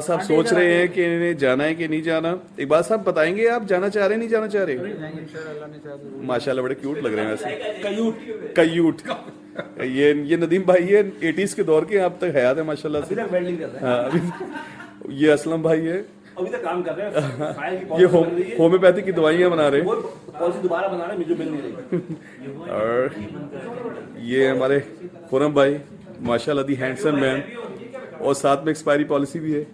साहब सोच रहे हैं कि इन्हें जाना है कि नहीं जाना। एक बात साहब बताएंगे, आप जाना चाह रहे हैं नहीं जाना चाह रहे? माशाल्लाह बड़े क्यूट लग रहे हैं वैसे, कयूट। ये नदीम भाई है 80s के दौर के, आप तक हयात है माशाल्लाह से। हाँ अभी ये असलम भाई है, अभी तक काम कर रहे हैं। ये होम्योपैथिक की दवाइयाँ बना रहे हैं, पॉलिसी दोबारा बना रहे हैं, मुझे मिल नहीं रही। और ये हमारे खुरम भाई माशाल्लाह दी हैंडसम मैन, और साथ में एक्सपायरी पॉलिसी भी है।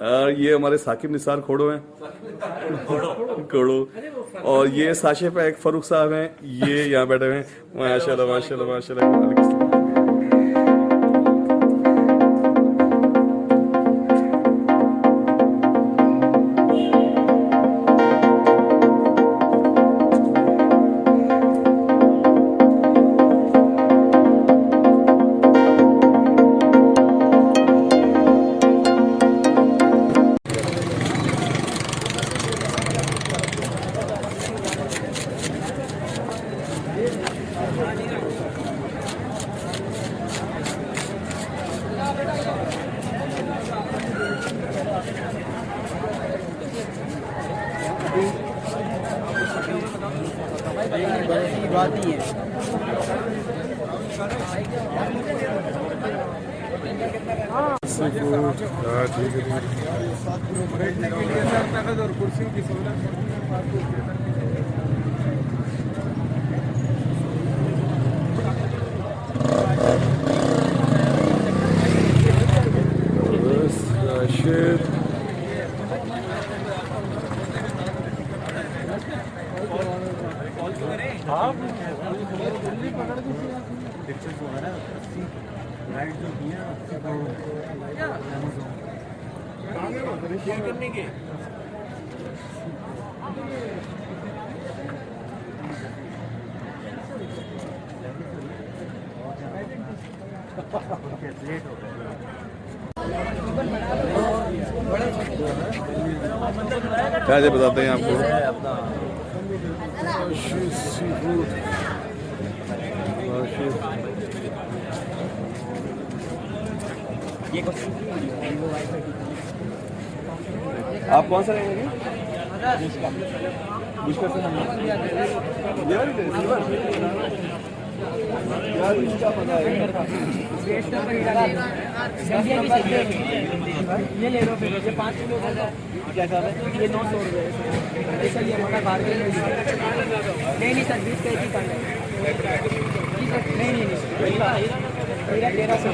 और ये हमारे साकिब निसार खोड़ो हैं, खोड़ो। और ये साशे पैक फरूख साहब हैं, ये यहाँ बैठे हुए हैं। माशाल्लाह माशाल्लाह माशाल्लाह। बात ही है। बैठने के लिए सर नकद और कुर्सियों की सहूलत। करने के क्या जो बताते हैं आपको। आप कौन सा रहेंगे? ये ले लो, ये 5 किलो क्या कर रहे हैं? ये 900 रुपये ऐसा। ये हमारा बार्गेन नहीं सर, 20 का एक ही का नहीं 1300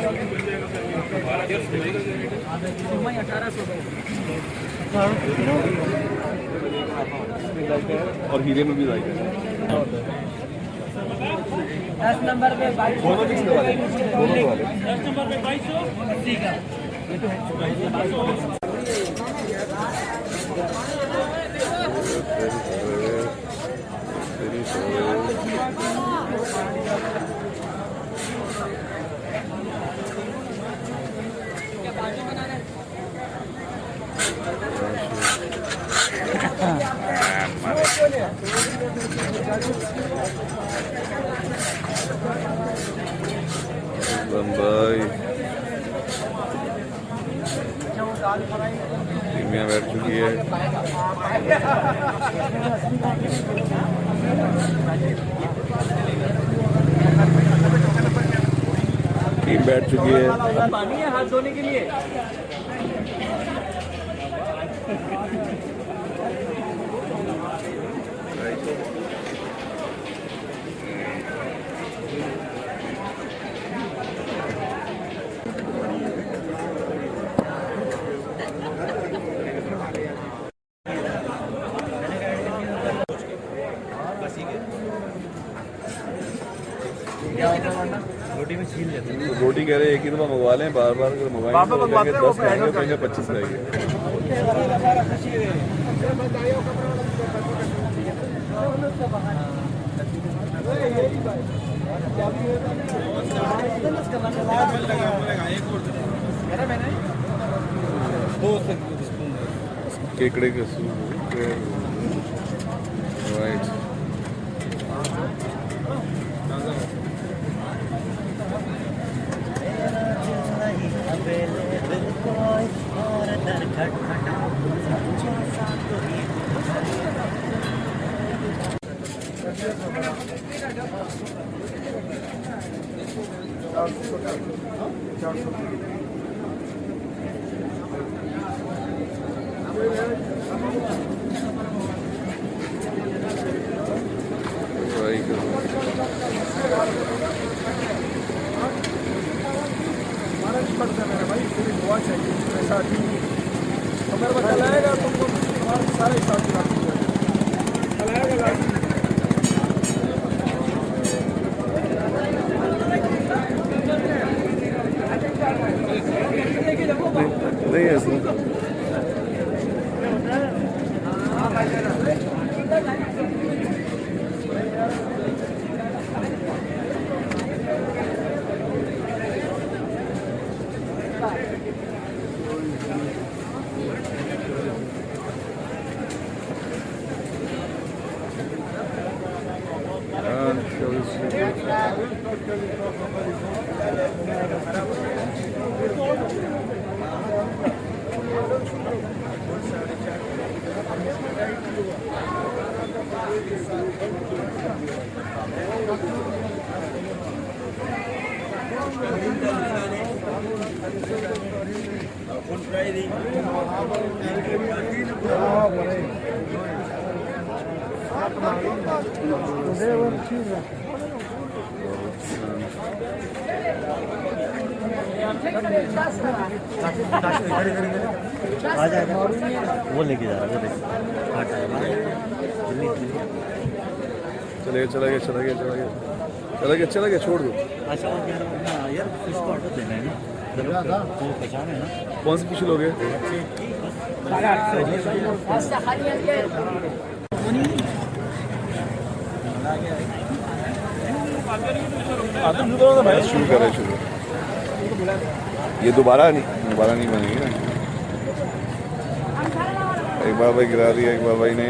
1800 और हीरे में भी लाइक है। 10 नंबर पे 2200, 10 नंबर पे 2200। लंबाई टीमियाँ बैठ चुकी है। टीम बैठ चुकी है। पानी है हाथ धोने के लिए। रोटी कह रहे एक ही दफा मंगवा लें, बार बार अगर मंगवाएंगे तो 10 खाएंगे 25 रहेंगे। केकड़े के सूप राइट। नहीं ऐसा आ जाएगा वो लेके जा रहा है चला गया छोड़ दो। अच्छा यार इसको ऑर्डर देना है ना वो पहचान है ना कौन से पिछले लोग हैं? शुरू कर रहे शुरू। ये दोबारा नहीं बनेगी ना। एक बार भाई गिरा दिया, एक बार भाई ने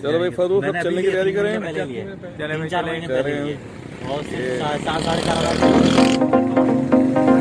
चलो भाई फरूख अब चलने की तैयारी करें। चले 3-4 महीने पहले और 7-4.5